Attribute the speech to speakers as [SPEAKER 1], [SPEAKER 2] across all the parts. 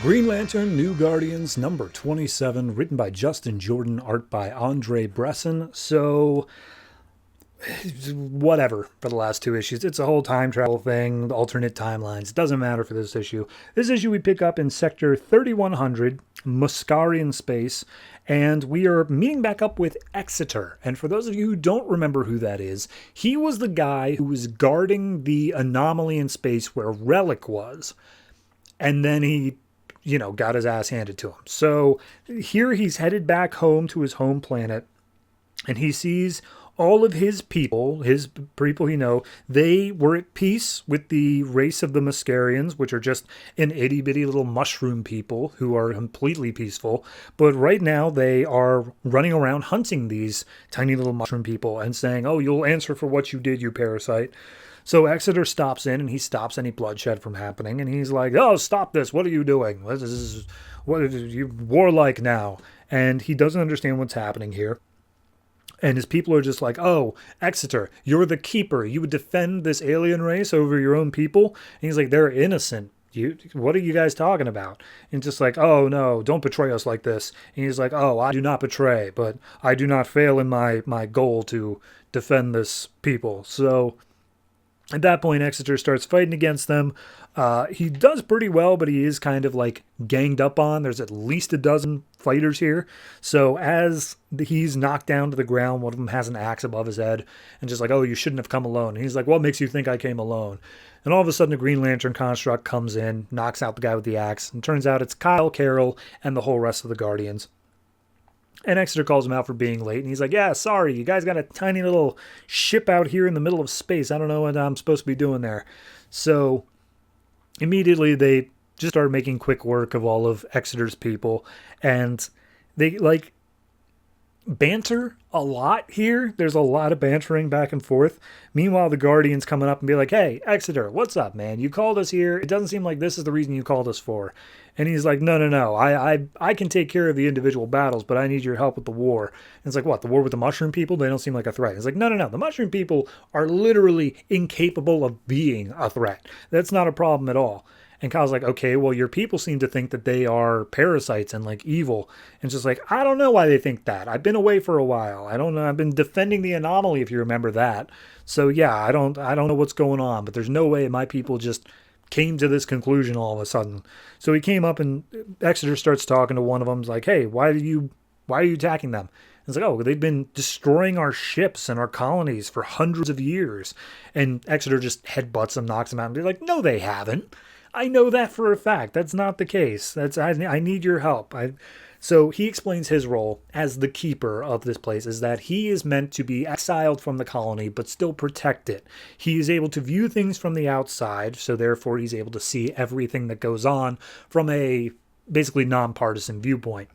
[SPEAKER 1] Green Lantern New Guardians number 27, written by Justin Jordan, art by Andre Bresson. So, whatever for the last two issues. It's a whole time travel thing, alternate timelines. It doesn't matter for this issue. This issue we pick up in Sector 3100, Muscarian Space, and we are meeting back up with Exeter. And for those of you who don't remember who that is, he was the guy who was guarding the anomaly in space where Relic was. And then he got his ass handed to him. So here he's headed back home to his home planet, and he sees all of his people they were at peace with the race of the Muscarians, which are just an itty-bitty little mushroom people who are completely peaceful. But right now they are running around hunting these tiny little mushroom people and saying, oh, you'll answer for what you did, you parasite. So Exeter stops in, and he stops any bloodshed from happening, and he's like, oh, stop this. What are you doing? What is you warlike now? And he doesn't understand what's happening here. And his people are just like, oh, Exeter, you're the keeper. You would defend this alien race over your own people? And he's like, they're innocent. What are you guys talking about? And just like, oh, no, don't betray us like this. And he's like, oh, I do not betray, but I do not fail in my goal to defend this people. So at that point, Exeter starts fighting against them. He does pretty well, but he is kind of like ganged up on. There's at least a dozen fighters here. So as he's knocked down to the ground, one of them has an axe above his head and just like, oh, you shouldn't have come alone. And he's like, what makes you think I came alone? And all of a sudden, a Green Lantern construct comes in, knocks out the guy with the axe, and turns out it's Kyle, Carol, and the whole rest of the Guardians. And Exeter calls him out for being late, and he's like, yeah, sorry, you guys got a tiny little ship out here in the middle of space. I don't know what I'm supposed to be doing there. So immediately they just start making quick work of all of Exeter's people, and they banter a lot here. There's a lot of bantering back and forth. Meanwhile, the Guardians coming up and be like, hey, Exeter, what's up, man? You called us here. It doesn't seem like this is the reason you called us for. And he's like, no. I can take care of the individual battles, but I need your help with the war. And it's like, what, the war with the mushroom people? They don't seem like a threat. It's like, no. The mushroom people are literally incapable of being a threat. That's not a problem at all. And Kyle's like, okay, well, your people seem to think that they are parasites and like evil. And it's just like, I don't know why they think that. I've been away for a while. I don't know. I've been defending the anomaly, if you remember that. So yeah, I don't know what's going on, but there's no way my people just came to this conclusion all of a sudden. So he came up, and Exeter starts talking to one of them. He's like, hey, why are you attacking them? And it's like, oh, they've been destroying our ships and our colonies for hundreds of years. And Exeter just headbutts them, knocks them out, and they're like, no, they haven't. I know that for a fact. That's not the case. I need your help. So he explains his role as the keeper of this place is that he is meant to be exiled from the colony, but still protect it. He is able to view things from the outside, so therefore he's able to see everything that goes on from a basically nonpartisan viewpoint.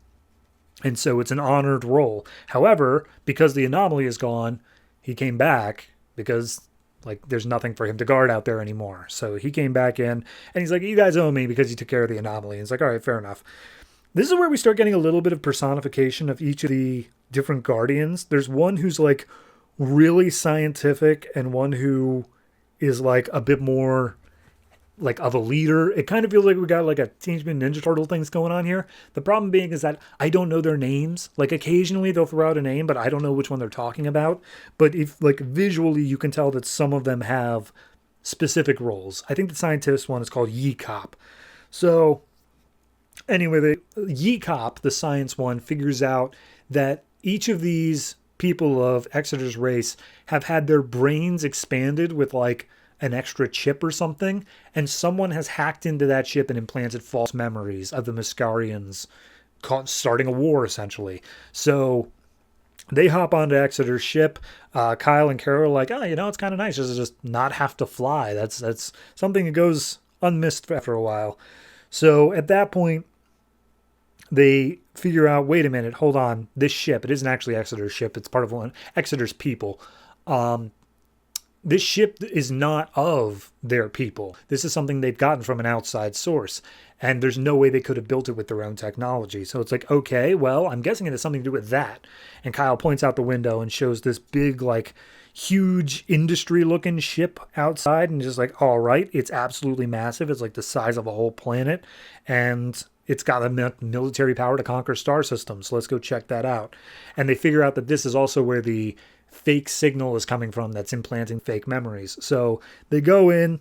[SPEAKER 1] And so it's an honored role. However, because the anomaly is gone, he came back because there's nothing for him to guard out there anymore. So he came back in, and he's like, you guys owe me because you took care of the anomaly. And it's like, all right, fair enough. This is where we start getting a little bit of personification of each of the different Guardians. There's one who's like really scientific, and one who is like a bit more like of a leader. It kind of feels like we got like a Teenage Mutant Ninja Turtle things going on here. The problem being is that I don't know their names. Like occasionally they'll throw out a name, but I don't know which one they're talking about. But if like visually you can tell that some of them have specific roles. I think the scientist one is called Yee-Cop. So anyway, the Yee-Cop, the science one, figures out that each of these people of Exeter's race have had their brains expanded with like an extra chip or something, and someone has hacked into that chip and implanted false memories of the Muscarians starting a war, essentially. So they hop onto Exeter's ship. Kyle and Carol are like, oh, it's kind of nice just not have to fly. That's something that goes unmissed after a while. So at that point, they figure out, wait a minute, hold on, this ship, it isn't actually Exeter's ship, it's part of one Exeter's people. This ship is not of their people. This is something they've gotten from an outside source, and there's no way they could have built it with their own technology. So it's like, okay, well, I'm guessing it has something to do with that. And Kyle points out the window and shows this big, like, huge industry-looking ship outside, and just like, all right, it's absolutely massive. It's like the size of a whole planet, and it's got a military power to conquer star systems. So let's go check that out. And they figure out that this is also where the fake signal is coming from that's implanting fake memories. So they go in.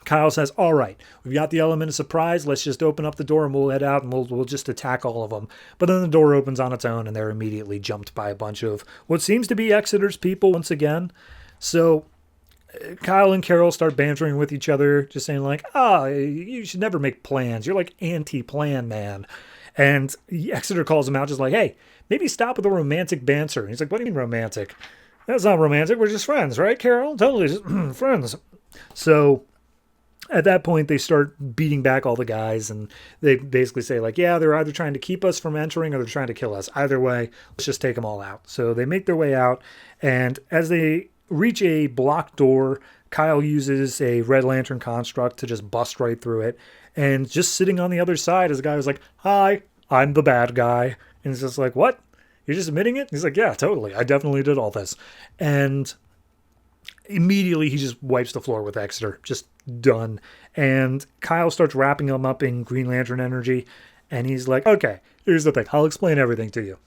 [SPEAKER 1] Kyle says, all right, we've got the element of surprise. Let's just open up the door and we'll head out and we'll just attack all of them. But then the door opens on its own and they're immediately jumped by a bunch of what seems to be Exeter's people once again. So Kyle and Carol start bantering with each other, just saying like, you should never make plans. You're like anti-plan, man. And Exeter calls him out just like, hey, maybe stop with the romantic banter. And he's like, what do you mean romantic? That's not romantic. We're just friends, right, Carol? Totally just friends. So at that point, they start beating back all the guys, and they basically say, like, yeah, they're either trying to keep us from entering or they're trying to kill us. Either way, let's just take them all out. So they make their way out, and as they reach a blocked door, Kyle uses a Red Lantern construct to just bust right through it. And just sitting on the other side is a guy who's like, hi, I'm the bad guy. And he's just like, what? You're just admitting it? He's like, yeah, totally. I definitely did all this. And immediately he just wipes the floor with Exeter. Just done. And Kyle starts wrapping him up in Green Lantern energy. And he's like, okay, here's the thing. I'll explain everything to you.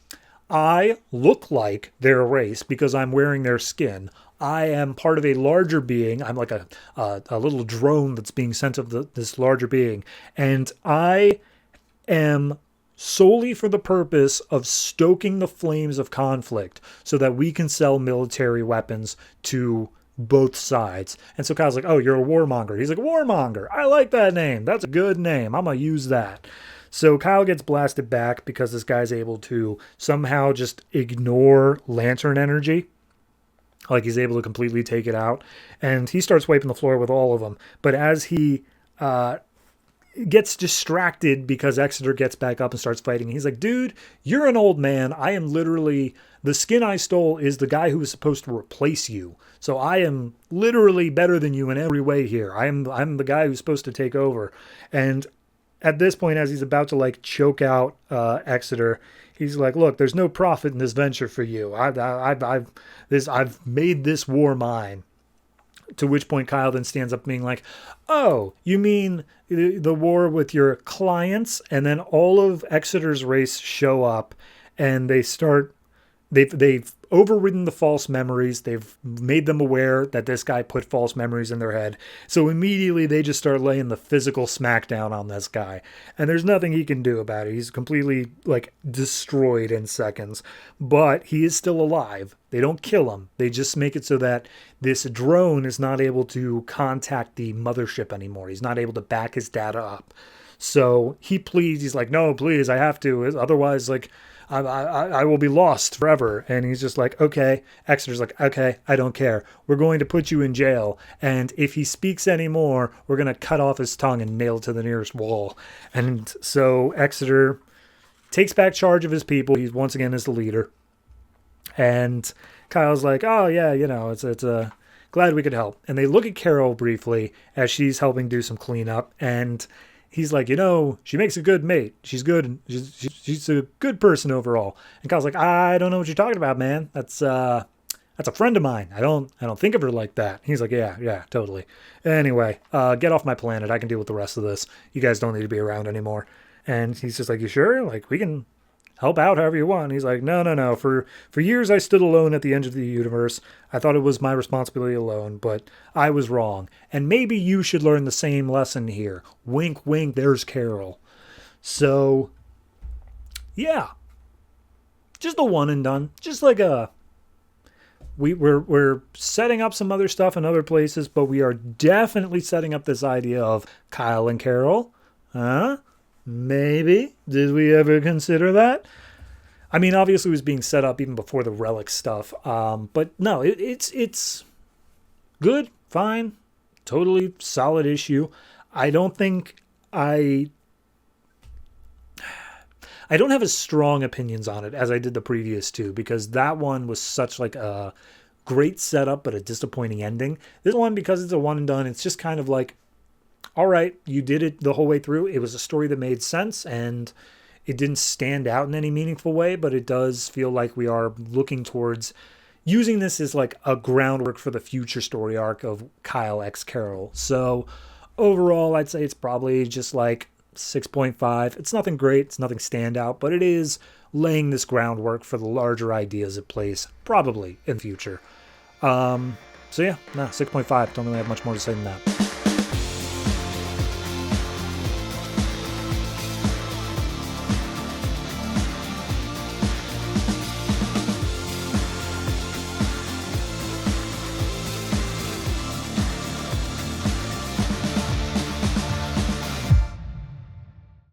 [SPEAKER 1] I look like their race because I'm wearing their skin. I am part of a larger being. I'm like a little drone that's being sent of this larger being. And I am solely for the purpose of stoking the flames of conflict so that we can sell military weapons to both sides. And so Kyle's like, oh, you're a warmonger. He's like, warmonger. I like that name. That's a good name. I'm going to use that. So Kyle gets blasted back because this guy's able to somehow just ignore lantern energy. Like he's able to completely take it out. And he starts wiping the floor with all of them. But as he gets distracted because Exeter gets back up and starts fighting, he's like, dude, you're an old man. I am literally, the skin I stole is the guy who was supposed to replace you. So I am literally better than you in every way here. I'm the guy who's supposed to take over. And at this point, as he's about to like choke out Exeter, he's like, look, there's no profit in this venture for you. I've made this war mine. To which point Kyle then stands up being like, oh, you mean the war with your clients? And then all of Exeter's race show up and they've overridden the false memories. They've made them aware that this guy put false memories in their head. So immediately they just start laying the physical smackdown on this guy. And there's nothing he can do about it. He's completely like destroyed in seconds. But he is still alive. They don't kill him. They just make it so that this drone is not able to contact the mothership anymore. He's not able to back his data up. So he pleads. He's like, no, please, I have to. Otherwise, like, I will be lost forever. And he's just like, okay. Exeter's like, okay, I don't care. We're going to put you in jail. And if he speaks anymore, we're going to cut off his tongue and nail it to the nearest wall. And so Exeter takes back charge of his people. He once again is the leader. And Kyle's like, oh yeah, it's glad we could help. And they look at Carol briefly as she's helping do some cleanup. And he's like, she makes a good mate. She's good. She's a good person overall. And Kyle's like, I don't know what you're talking about, man. That's a friend of mine. I don't think of her like that. He's like, yeah, totally. Anyway, get off my planet. I can deal with the rest of this. You guys don't need to be around anymore. And he's just like, you sure? Like, we can help out however you want. And he's like, no. For years I stood alone at the edge of the universe. I thought it was my responsibility alone, but I was wrong. And maybe you should learn the same lesson here. Wink, wink, there's Carol. So, yeah. Just a one and done. Just like we're setting up some other stuff in other places, but we are definitely setting up this idea of Kyle and Carol. Huh? Maybe. Did we ever consider that? I mean, obviously it was being set up even before the relic stuff. But no, it's good, fine, totally solid issue. I don't have as strong opinions on it as I did the previous two, because that one was such like a great setup but a disappointing ending. This one, because it's a one and done, it's just kind of like, all right, you did it the whole way through. It was a story that made sense, and it didn't stand out in any meaningful way, but it does feel like we are looking towards using this as like a groundwork for the future story arc of Kyle x Carol. So overall, I'd say it's probably just like 6.5. It's nothing great. It's nothing standout, but it is laying this groundwork for the larger ideas it plays probably in the future. So yeah, 6.5. Don't really have much more to say than that.